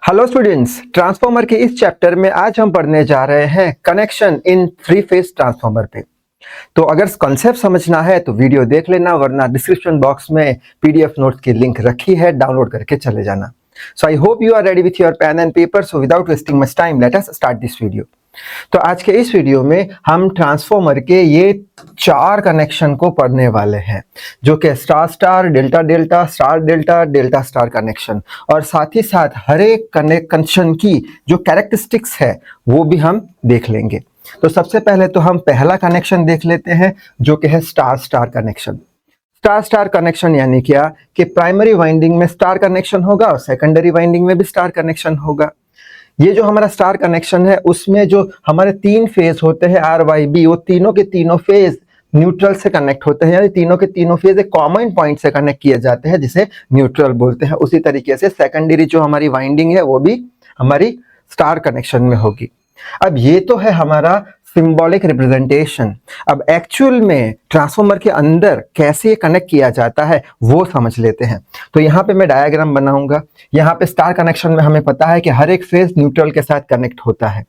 Hello students, transformer के इस chapter में आज हम पढ़ने जा रहे हैं connection in three phase transformer पे। तो अगर कॉन्सेप्ट समझना है तो वीडियो देख लेना, वरना डिस्क्रिप्शन बॉक्स में पीडीएफ नोट्स की लिंक रखी है, डाउनलोड करके चले जाना। So I hope you are ready with your pen and paper. So without wasting much time let us start this video. तो आज के इस वीडियो में हम ट्रांसफार्मर के ये 4 कनेक्शन को पढ़ने वाले हैं, जो कि star star, delta delta, star delta, delta star connection, और साथ ही साथ हर एक कनेक्शन की जो कैरेक्टरिस्टिक्स है वो भी हम देख लेंगे। तो सबसे पहले तो हम पहला कनेक्शन देख लेते हैं, जो कि है star star connection. Star star connection यानी क्या कि प्राइमरी वाइंडिंग में स्टार कनेक्शन होगा और सेकेंडरी वाइंडिंग में भी स्टार कनेक्शन होगा। ये जो हमारा स्टार कनेक्शन है उसमें जो हमारे 3 फेज होते हैं आर वाई बी, वो तीनों के तीनों फेज न्यूट्रल से कनेक्ट होते हैं, यानी तीनों के तीनों फेज एक कॉमन पॉइंट से कनेक्ट किए जाते हैं, जिसे न्यूट्रल बोलते हैं। उसी तरीके से सेकेंडरी जो हमारी वाइंडिंग है वो भी हमारी स्टार कनेक्शन में होगी। अब ये तो है हमारा सिंबॉलिक रिप्रेजेंटेशन। अब एक्चुअल में ट्रांसफार्मर के अंदर कैसे कनेक्ट किया जाता है वो समझ लेते हैं। तो यहाँ पे मैं डायग्राम बनाऊंगा। यहाँ पे स्टार कनेक्शन में हमें पता है कि हर एक फेज न्यूट्रल के साथ कनेक्ट होता है।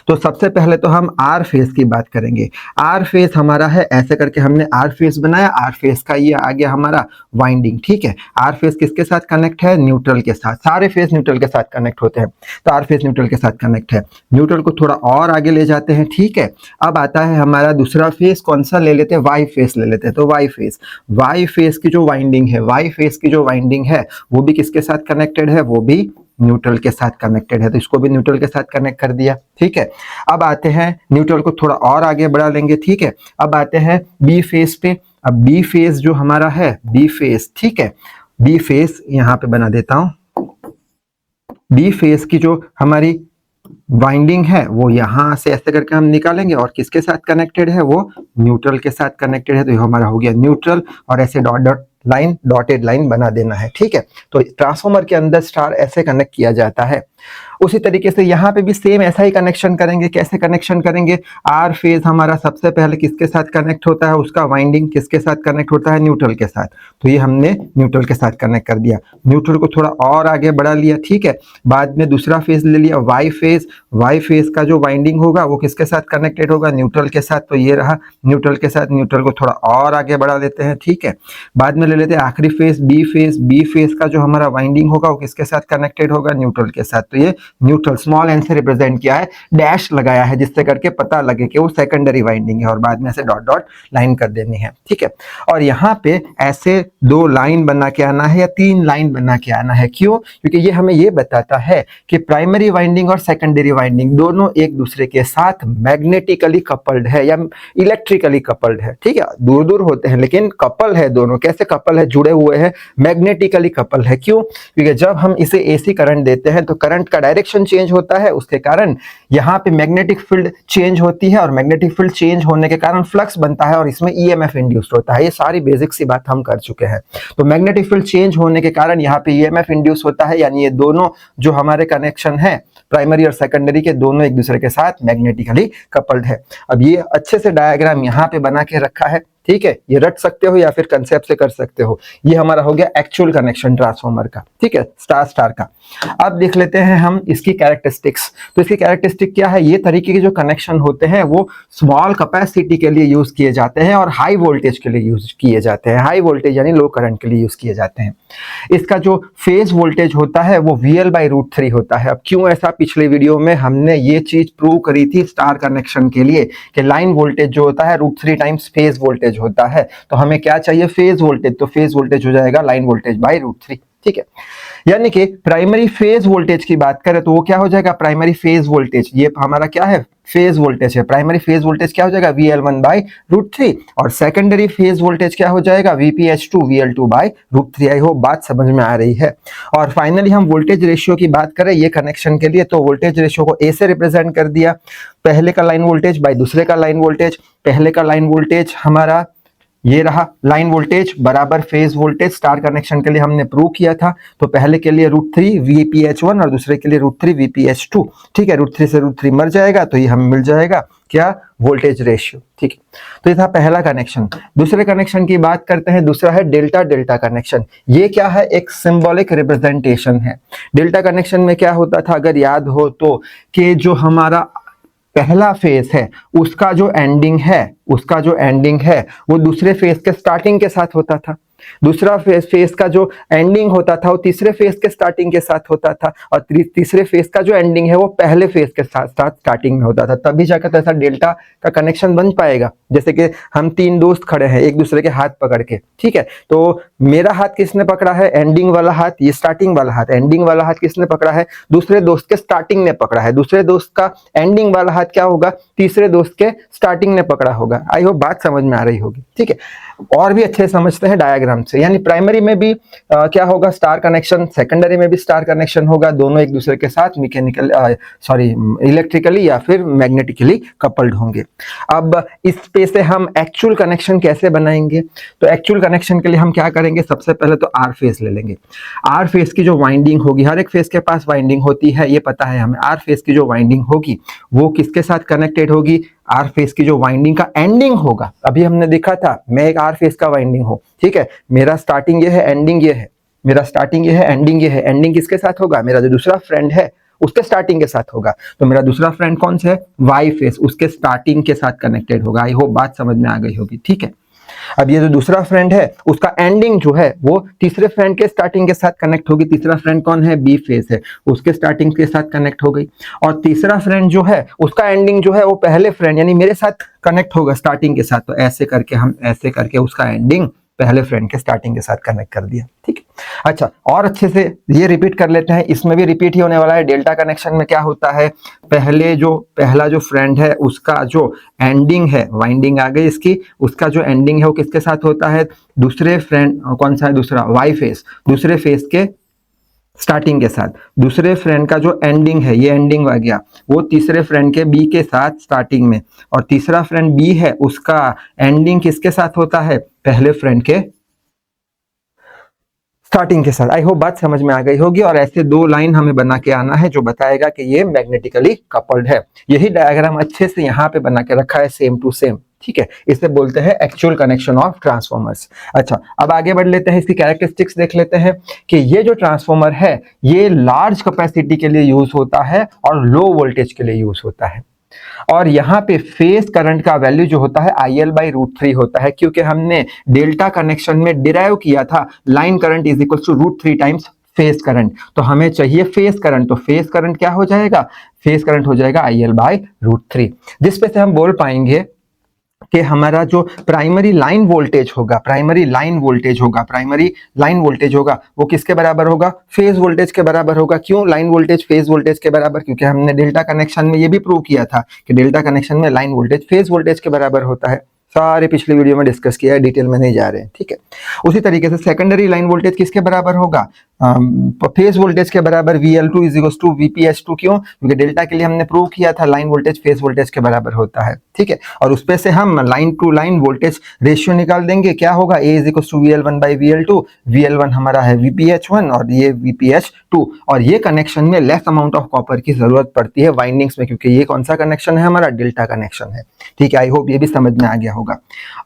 तो सबसे पहले तो हम आर फेज की बात करेंगे। आर फेज हमारा है, ऐसे करके हमने आर फेज बनाया। आर फेज का ये आ गया हमारा वाइंडिंग, ठीक है। आर फेज किसके साथ कनेक्ट है? न्यूट्रल के साथ। सारे फेज न्यूट्रल के साथ कनेक्ट होते हैं, तो आर फेज न्यूट्रल के साथ कनेक्ट है। न्यूट्रल को थोड़ा और आगे ले जाते हैं, ठीक है। अब आता है हमारा दूसरा फेज, कौन सा ले लेते हैं? वाई फेज ले लेते हैं। तो वाई फेज, वाई फेज की जो वाइंडिंग है, वाई फेज की जो वाइंडिंग है वो भी किसके साथ कनेक्टेड है? वो भी न्यूट्रल के साथ कनेक्टेड है। तो इसको भी न्यूट्रल के साथ कनेक्ट कर दिया, ठीक है। अब आते हैं न्यूट्रल को थोड़ा और आगे बढ़ा लेंगे, ठीक है। अब आते हैं बी फेज पे। अब बी फेज जो हमारा है, बी फेज, ठीक है। बी फेज यहां पे बना देता हूं। बी फेज की जो हमारी वाइंडिंग है वो यहां से ऐसे करके हम निकालेंगे, और किसके साथ कनेक्टेड है? वो न्यूट्रल के साथ कनेक्टेड है। तो ये हमारा हो गया न्यूट्रल, और ऐसे dot dot line, dotted line बना देना है, ठीक है। तो ट्रांसफार्मर के अंदर स्टार ऐसे कनेक्ट किया जाता है। उसी तरीके से यहाँ पे भी सेम ऐसा ही कनेक्शन करेंगे। कैसे कनेक्शन करेंगे? आर फेज हमारा सबसे पहले किसके साथ कनेक्ट होता है? उसका वाइंडिंग किसके साथ कनेक्ट होता है? न्यूट्रल के साथ। तो ये हमने न्यूट्रल के साथ कनेक्ट कर दिया। न्यूट्रल को थोड़ा और आगे बढ़ा लिया, ठीक है। बाद में दूसरा फेज ले लिया, वाई फेज। वाई फेज का जो वाइंडिंग होगा वो किसके साथ कनेक्टेड होगा? न्यूट्रल के साथ। तो ये रहा न्यूट्रल के साथ। न्यूट्रल को थोड़ा और आगे बढ़ा देते हैं, ठीक है। बाद में ले लेते हैं आखिरी phase, B phase. B phase का जो हमारा वाइंडिंग होगा वो किसके साथ कनेक्टेड होगा? न्यूट्रल के साथ। तो ये न्यूट्रल स्मॉल एन से रिप्रेजेंट किया है, डैश लगाया है, जिससे करके पता लगे कि वो सेकेंडरी वाइंडिंग है, और बाद में ऐसे डॉट डॉट लाइन कर देनी है, ठीक है। और यहाँ पे ऐसे 2 लाइन बना के आना है या 3 लाइन बना के आना है। क्यों? क्योंकि ये हमें ये बताता है कि प्राइमरी वाइंडिंग और सेकेंडरी वाइंडिंग दोनों एक दूसरे के साथ मैग्नेटिकली कपल्ड है या इलेक्ट्रिकली कपल्ड है, ठीक है। दूर दूर होते हैं लेकिन कपल है दोनों। कैसे कपल है? जुड़े हुए हैं, मैग्नेटिकली कपल है। क्यों? क्योंकि जब हम इसे एसी करंट देते हैं तो करंट का डायरेक्शन चेंज होता है, उसके कारण यहाँ पे मैग्नेटिक फील्ड चेंज होती है, और मैग्नेटिक फील्ड चेंज होने के कारण फ्लक्स बनता है, और इसमें ईएमएफ इंड्यूस्ड होता है। ये सारी बेसिक सी बात हम कर चुके हैं। तो मैग्नेटिक फील्ड चेंज होने के कारण यहाँ पे ईएमएफ इंड्यूस होता है, यानी ये दोनों जो हमारे कनेक्शन है प्राइमरी और सेकेंडरी के, दोनों एक दूसरे के साथ मैग्नेटिकली कपल्ड है। अब ये अच्छे से डायग्राम यहाँ पे बना के रखा है, ठीक है। ये रट सकते हो या फिर कंसेप्ट से कर सकते हो। ये हमारा हो गया एक्चुअल कनेक्शन ट्रांसफार्मर का, ठीक है, स्टार स्टार का। अब देख लेते हैं हम इसकी कैरेक्टरिस्टिक्स। तो इसकी कैरेक्टरिस्टिक क्या है? ये तरीके के जो कनेक्शन होते हैं वो स्मॉल कैपेसिटी के लिए यूज किए जाते हैं और हाई वोल्टेज के लिए यूज किए जाते हैं। हाई वोल्टेज यानी लो करंट के लिए यूज किए जाते हैं। इसका जो फेज वोल्टेज होता है वो VL/√3 होता है। अब क्यों ऐसा? पिछले वीडियो में हमने ये चीज प्रूव करी थी स्टार कनेक्शन के लिए कि लाइन वोल्टेज जो होता है √3 टाइम्स फेज वोल्टेज होता है। तो हमें क्या चाहिए? Phase voltage. तो फेज वोल्टेज हो जाएगा लाइन वोल्टेज बाय √3, ठीक है। यानी कि प्राइमरी फेज वोल्टेज की बात करें तो वो क्या हो जाएगा? प्राइमरी फेज वोल्टेज, ये हमारा क्या है? फेज वोल्टेज है। प्राइमरी फेज वोल्टेज क्या हो जाएगा? VL1/√3। और सेकेंडरी फेज वोल्टेज क्या हो जाएगा? VPH2 VL2/√3। आई होप बात समझ में आ रही है। और फाइनली हम वोल्टेज रेशियो की बात करें ये कनेक्शन के लिए, तो वोल्टेज रेशियो को ए से रिप्रेजेंट कर दिया, पहले का लाइन वोल्टेज बाय दूसरे का लाइन वोल्टेज। पहले का लाइन वोल्टेज हमारा ये रहा लाइन वोल्टेज बराबर फेज वोल्टेज। स्टार कनेक्शन के लिए हमने प्रूव किया था। तो पहले के लिए √3 VPH1 और दूसरे के लिए √3 VPH2, ठीक है। √3 से √3 मर जाएगा तो ये हमें मिल जाएगा क्या, वोल्टेज रेशियो। ठीक है, तो ये था पहला कनेक्शन। दूसरे कनेक्शन की बात करते हैं, दूसरा है डेल्टा डेल्टा कनेक्शन। ये क्या है, एक सिंबॉलिक रिप्रेजेंटेशन है। डेल्टा कनेक्शन में क्या होता था, अगर याद हो तो, कि जो हमारा पहला फेज है उसका जो एंडिंग है वो दूसरे फेज के स्टार्टिंग के साथ होता था। दूसरा फेज का जो एंडिंग होता था वो तीसरे फेज के स्टार्टिंग के साथ होता था, और तीसरे फेज का जो एंडिंग है वो पहले फेज के साथ साथ स्टार्टिंग में होता था। तभी जाकर तो ऐसा डेल्टा का कनेक्शन बन पाएगा। जैसे कि हम तीन दोस्त खड़े हैं एक दूसरे के हाथ पकड़ के, ठीक है, तो मेरा हाथ किसने पकड़ा है, एंडिंग वाला हाथ, ये स्टार्टिंग वाला हाथ। एंडिंग वाला हाथ किसने पकड़ा है, दूसरे दोस्त के स्टार्टिंग ने पकड़ा है। दूसरे दोस्त का एंडिंग वाला हाथ क्या होगा, तीसरे दोस्त के स्टार्टिंग ने पकड़ा होगा। आई होप बात समझ में आ रही होगी। ठीक है, और भी अच्छे समझते हैं डायग्राम से। यानी प्राइमरी में भी क्या होगा, स्टार कनेक्शन, सेकेंडरी में भी स्टार कनेक्शन होगा। दोनों एक दूसरे के साथ इलेक्ट्रिकली या फिर मैग्नेटिकली कपल्ड होंगे। अब इस पे से हम एक्चुअल कनेक्शन कैसे बनाएंगे, तो एक्चुअल कनेक्शन के लिए हम क्या करेंगे, सबसे पहले तो आर फेज ले लेंगे। आर फेज की जो वाइंडिंग होगी, हर एक फेज के पास वाइंडिंग होती है, ये पता है हमें। आर फेज की जो वाइंडिंग होगी वो किसके साथ कनेक्टेड होगी, आर फेज की जो वाइंडिंग का एंडिंग होगा। अभी हमने देखा था मैं एक आर फेज का वाइंडिंग हूं, ठीक है, मेरा स्टार्टिंग ये है, एंडिंग ये है, मेरा स्टार्टिंग ये है, एंडिंग ये है। एंडिंग किसके साथ होगा, मेरा जो दूसरा फ्रेंड है उसके स्टार्टिंग के साथ होगा। तो मेरा दूसरा फ्रेंड कौन सा है, वाई फेज, उसके स्टार्टिंग के साथ कनेक्टेड होगा। आई होप बात समझ में आ गई होगी। ठीक है, अब ये जो दूसरा फ्रेंड है उसका एंडिंग जो है वो तीसरे फ्रेंड के स्टार्टिंग के साथ कनेक्ट होगी। तीसरा फ्रेंड कौन है, बी फेज है, उसके स्टार्टिंग के साथ कनेक्ट हो गई। और तीसरा फ्रेंड जो है उसका एंडिंग जो है वो पहले फ्रेंड यानी मेरे साथ कनेक्ट होगा स्टार्टिंग के साथ। तो ऐसे करके उसका एंडिंग पहले फ्रेंड के स्टार्टिंग के साथ कनेक्ट कर दिया। ठीक है, अच्छा, और अच्छे से ये रिपीट कर लेते हैं, इसमें भी रिपीट ही होने वाला है। डेल्टा कनेक्शन में क्या होता है, पहला जो फ्रेंड है उसका जो एंडिंग है, वाइंडिंग आ गई इसकी, उसका जो एंडिंग है वो किसके साथ होता है, दूसरे फ्रेंड, कौन सा है दूसरा, वाई फेज, दूसरे फेज के स्टार्टिंग के साथ। दूसरे फ्रेंड का जो एंडिंग है, ये एंडिंग आ गया, वो तीसरे फ्रेंड के बी के साथ स्टार्टिंग में। और तीसरा फ्रेंड बी है, उसका एंडिंग किसके साथ होता है, पहले फ्रेंड के स्टार्टिंग के साथ। आई होप बात समझ में आ गई होगी। और ऐसे दो लाइन हमें बना के आना है जो बताएगा कि ये मैग्नेटिकली कपल्ड है। यही डायग्राम अच्छे से यहाँ पे बना के रखा है, सेम टू सेम। ठीक है, इसे बोलते हैं एक्चुअल कनेक्शन ऑफ ट्रांसफॉर्मर्स। अच्छा, अब आगे बढ़ लेते हैं, इसकी कैरेक्टरिस्टिक्स देख लेते हैं कि ये जो ट्रांसफॉर्मर है ये लार्ज कैपेसिटी के लिए यूज होता है और लो वोल्टेज के लिए यूज होता है। और यहाँ पे फेज करंट का वैल्यू जो होता है IL/√3 होता है, क्योंकि हमने डेल्टा कनेक्शन में डिराइव किया था line current is equal to √3 times phase current. तो हमें चाहिए फेज करंट, तो फेज करंट क्या हो जाएगा, फेज करंट हो जाएगा IL/√3, जिस पे से हम बोल पाएंगे कि हमारा जो प्राइमरी लाइन वोल्टेज होगा वो किसके बराबर होगा, फेज वोल्टेज के बराबर होगा। क्यों लाइन वोल्टेज फेज वोल्टेज के बराबर, क्योंकि हमने डेल्टा कनेक्शन में ये भी प्रूव किया था कि डेल्टा कनेक्शन में लाइन वोल्टेज फेज वोल्टेज के बराबर होता है। सारे पिछले वीडियो में डिस्कस किया है, डिटेल में नहीं जा रहे हैं। ठीक है, उसी तरीके से सेकेंडरी लाइन वोल्टेज किसके बराबर होगा, फेज वोल्टेज के बराबर VL2 is equal to VPH2। क्यों, क्योंकि डेल्टा के लिए हमने प्रूव किया था लाइन वोल्टेज फेज वोल्टेज के बराबर होता है। ठीक है, और उस पे से हम line to line voltage ratio निकाल देंगे, क्या होगा, A is equal to VL1/VL2। VL1 हमारा है VPH1 और ये VPH2। और ये कनेक्शन में लेस अमाउंट ऑफ कॉपर की जरूरत पड़ती है वाइंडिंग्स में, क्योंकि ये कौन सा कनेक्शन है, हमारा डेल्टा कनेक्शन है। ठीक है, आई होप ये भी समझ में आ गया होगा।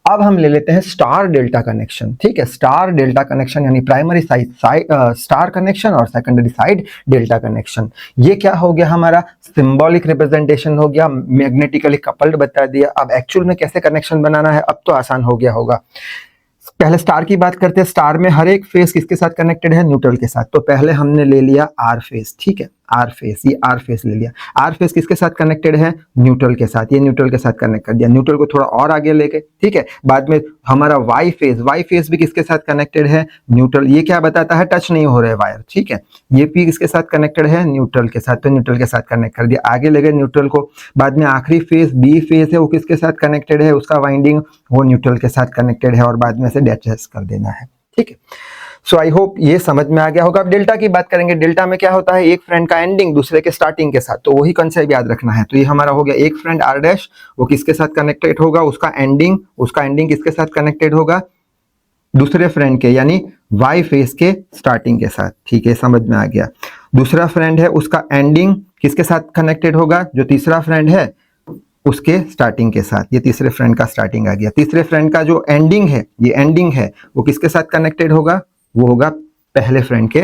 अब हम ले लेते हैं स्टार डेल्टा कनेक्शन। ठीक है, स्टार डेल्टा कनेक्शन यानी प्राइमरी साइड स्टार कनेक्शन और सेकेंडरी साइड डेल्टा कनेक्शन। ये क्या हो गया, हमारा सिंबॉलिक रिप्रेजेंटेशन हो गया, मैग्नेटिकली कपल्ड बता दिया। अब एक्चुअल में कैसे कनेक्शन बनाना है, अब तो आसान हो गया होगा। पहले स्टार की बात करते हैं। स्टार में हर एक फेज किसके साथ कनेक्टेड है, न्यूट्रल के साथ। तो पहले हमने ले लिया आर फेज। ठीक है, आर फेज, ये आर फेज ले लिया। आर फेज किसके साथ कनेक्टेड है, न्यूट्रल के साथ। ये न्यूट्रल के साथ कनेक्ट कर दिया, न्यूट्रल को थोड़ा और आगे लेके। ठीक है, बाद में हमारा वाई फेज भी किसके साथ कनेक्टेड है, न्यूट्रल। ये क्या बताता है, टच नहीं हो रहे वायर। ठीक है, ये पी किसके साथ कनेक्टेड है, न्यूट्रल के साथ। तो न्यूट्रल के साथ कनेक्ट कर दिया, आगे ले गए न्यूट्रल को। बाद में आखिरी फेज बी फेज है, वो किसके साथ कनेक्टेड है, उसका वाइंडिंग वो न्यूट्रल के साथ कनेक्टेड है, और बाद में से डिटैच कर देना है। ठीक है, सो आई होप ये समझ में आ गया होगा। अब डेल्टा की बात करेंगे। डेल्टा में क्या होता है, एक फ्रेंड का एंडिंग दूसरे के स्टार्टिंग के साथ, तो वही कंसेप्ट याद रखना है। तो ये हमारा हो गया एक फ्रेंड R डैश, वो किसके साथ कनेक्टेड होगा, उसका एंडिंग किसके साथ कनेक्टेड होगा, दूसरे फ्रेंड के यानी वाई फेज के स्टार्टिंग के साथ। ठीक है, समझ में आ गया। दूसरा फ्रेंड है, उसका एंडिंग किसके साथ कनेक्टेड होगा, जो तीसरा फ्रेंड है उसके स्टार्टिंग के साथ, ये तीसरे फ्रेंड का स्टार्टिंग आ गया। तीसरे फ्रेंड का जो एंडिंग है, ये एंडिंग है, वो किसके साथ कनेक्टेड होगा? वो होगा पहले फ्रेंड के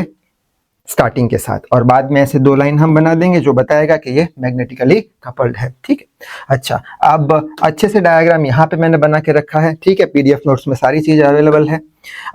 स्टार्टिंग के साथ। और बाद में ऐसे 2 लाइन हम बना देंगे जो बताएगा कि ये मैग्नेटिकली कपल्ड है। ठीक है, अच्छा अब अच्छे से डायग्राम यहाँ पे मैंने बना के रखा है। ठीक है, पीडीएफ नोट्स में सारी चीजें अवेलेबल है।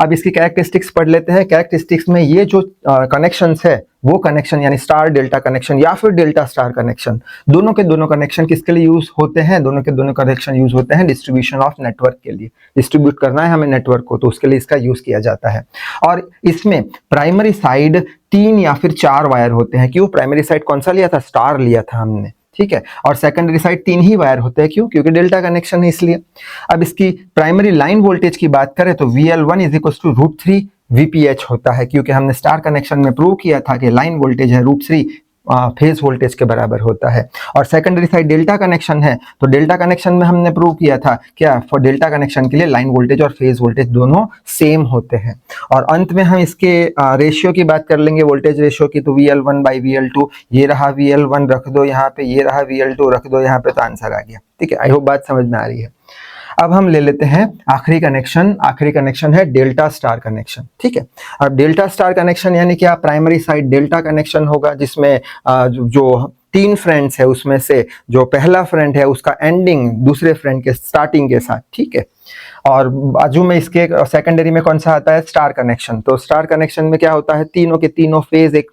अब इसकी कैरेक्टरिस्टिक्स पढ़ लेते हैं। कैरेक्टरिस्टिक्स में ये जो कनेक्शंस है, वो कनेक्शन यानी स्टार डेल्टा कनेक्शन या फिर डेल्टा स्टार कनेक्शन, दोनों के दोनों कनेक्शन किसके लिए यूज होते हैं? दोनों के दोनों कनेक्शन यूज होते हैं डिस्ट्रीब्यूशन ऑफ नेटवर्क के लिए। डिस्ट्रीब्यूट करना है हमें नेटवर्क को, तो उसके लिए इसका यूज किया जाता है। और इसमें प्राइमरी साइड 3 या फिर 4 वायर होते हैं। क्यों? प्राइमरी साइड कौन सा लिया था? स्टार लिया था हमने। ठीक है, और सेकेंडरी साइड 3 ही वायर होते हैं। क्यों? क्योंकि डेल्टा कनेक्शन है इसलिए। अब इसकी प्राइमरी लाइन वोल्टेज की बात करें तो VL1 is equal to √3 VPH होता है, क्योंकि हमने स्टार कनेक्शन में प्रूव किया था कि लाइन वोल्टेज है √3 फेज वोल्टेज के बराबर होता है। और सेकेंडरी साइड डेल्टा कनेक्शन है, तो डेल्टा कनेक्शन में हमने प्रूव किया था क्या? फॉर डेल्टा कनेक्शन के लिए लाइन वोल्टेज और फेज वोल्टेज दोनों सेम होते हैं। और अंत में हम इसके रेशियो की बात कर लेंगे, वोल्टेज रेशियो की। तो VL1/VL2, ये रहा VL1 रख दो यहाँ पे, ये रहा VL2 रख दो यहाँ पे, तो आंसर आ गया। ठीक है, आई होप बात समझ में आ रही है। अब हम ले लेते हैं आखिरी कनेक्शन। आखिरी कनेक्शन है डेल्टा स्टार कनेक्शन। ठीक है, अब डेल्टा स्टार कनेक्शन यानी क्या? प्राइमरी साइड डेल्टा कनेक्शन होगा, जिसमें जो 3 फ्रेंड्स है उसमें से जो पहला फ्रेंड है उसका एंडिंग दूसरे फ्रेंड के स्टार्टिंग के साथ। ठीक है, और बाजू में इसके सेकेंडरी में कौन सा आता है? Star connection. तो स्टार कनेक्शन में क्या होता है? तीनों के तीनों फेज एक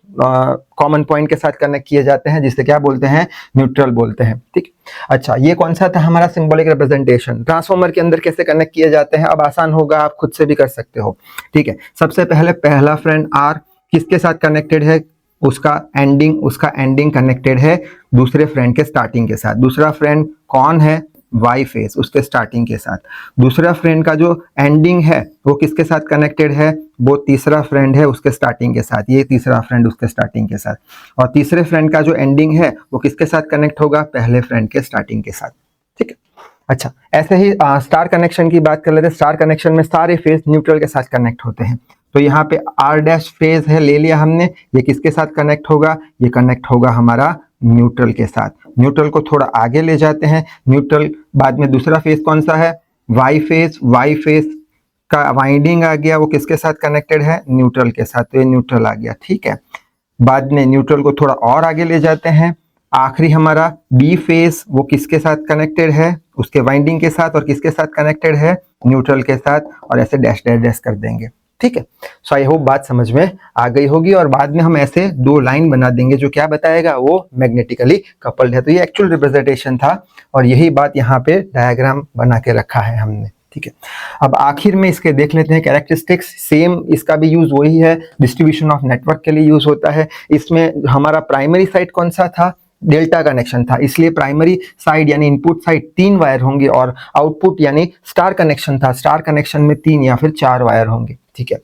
कॉमन पॉइंट के साथ कनेक्ट किए जाते हैं, जिसे क्या बोलते हैं? न्यूट्रल बोलते हैं। ठीक, अच्छा ये कौन सा था हमारा सिंबॉलिक रिप्रेजेंटेशन? ट्रांसफॉर्मर के अंदर कैसे कनेक्ट किए जाते हैं? अब आसान होगा, आप खुद से भी कर सकते हो। ठीक है, सबसे पहले पहला फ्रेंड R किसके साथ कनेक्टेड है? उसका एंडिंग कनेक्टेड है दूसरे फ्रेंड के स्टार्टिंग के साथ। दूसरा फ्रेंड कौन है? Y फेस, उसके स्टार्टिंग के साथ। दूसरा फ्रेंड का जो एंडिंग है वो किसके साथ कनेक्टेड है? वो तीसरा फ्रेंड है उसके स्टार्टिंग के साथ। ये तीसरा फ्रेंड उसके स्टार्टिंग के साथ। और तीसरे फ्रेंड का जो एंडिंग है वो किसके साथ कनेक्ट होगा? पहले फ्रेंड के स्टार्टिंग के साथ। ठीक है, अच्छा ऐसे ही स्टार कनेक्शन की बात कर लेते हैं। स्टार कनेक्शन में सारे फेज न्यूट्रल के साथ कनेक्ट होते हैं। तो यहाँ पे R' फेज है, ले लिया हमने। ये किसके साथ कनेक्ट होगा? ये कनेक्ट होगा हमारा न्यूट्रल के साथ। न्यूट्रल को थोड़ा आगे ले जाते हैं। न्यूट्रल बाद में दूसरा फेज कौन सा है? Y फेज का वाइंडिंग आ गया, वो किसके साथ कनेक्टेड है? न्यूट्रल के साथ। तो ये न्यूट्रल आ गया। ठीक है, बाद में न्यूट्रल को थोड़ा और आगे ले जाते हैं। आखिरी हमारा B फेज, वो किसके साथ कनेक्टेड है? उसके वाइंडिंग के साथ। और किसके साथ कनेक्टेड है? न्यूट्रल के साथ। और ऐसे डैश डैश डैश कर देंगे। ठीक है, सो आई होप बात समझ में आ गई होगी। और बाद में हम ऐसे 2 लाइन बना देंगे जो क्या बताएगा? वो मैग्नेटिकली कपल्ड है। तो ये एक्चुअल रिप्रेजेंटेशन था और यही बात यहाँ पे डायग्राम बना के रखा है हमने। ठीक है, अब आखिर में इसके देख लेते हैं कैरेक्टरिस्टिक्स। सेम इसका भी यूज वही है, डिस्ट्रीब्यूशन ऑफ नेटवर्क के लिए यूज होता है। इसमें हमारा प्राइमरी साइड कौन सा था? डेल्टा कनेक्शन था, इसलिए प्राइमरी साइड यानी इनपुट साइड 3 वायर होंगे और आउटपुट यानी स्टार कनेक्शन था। स्टार कनेक्शन में 3 या फिर 4 वायर होंगे। ठीक है,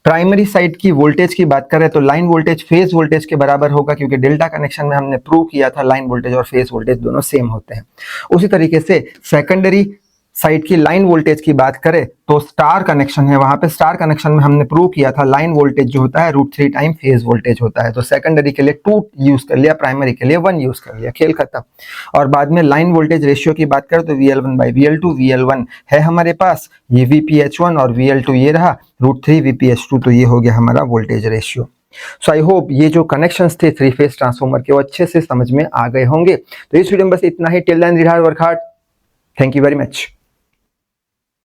प्राइमरी साइड की वोल्टेज की बात करें तो लाइन वोल्टेज फेज वोल्टेज के बराबर होगा, क्योंकि डेल्टा कनेक्शन में हमने प्रूव किया था लाइन वोल्टेज और फेज वोल्टेज दोनों सेम होते हैं। उसी तरीके से सेकेंडरी साइड की लाइन वोल्टेज की बात करें तो स्टार कनेक्शन है, वहां पे स्टार कनेक्शन में हमने प्रूव किया था लाइन वोल्टेज जो होता है √3 टाइम फेज वोल्टेज होता है। तो सेकेंडरी के लिए 2 यूज कर लिया, प्राइमरी के लिए 1 यूज कर लिया, खेल खत्म। और बाद में लाइन वोल्टेज रेशियो की बात करें तो VL1/VL2, VL1 है हमारे पास, ये VPH1 और VL2 ये रहा √3 VPH2। तो ये हो गया हमारा voltage ratio. So I hope ये जो कनेक्शंस थे 3 फेज ट्रांसफॉर्मर के वो अच्छे से समझ में आ गए होंगे। तो इस वीडियो में बस इतना ही। Till then, read hard, work hard. Thank you very much.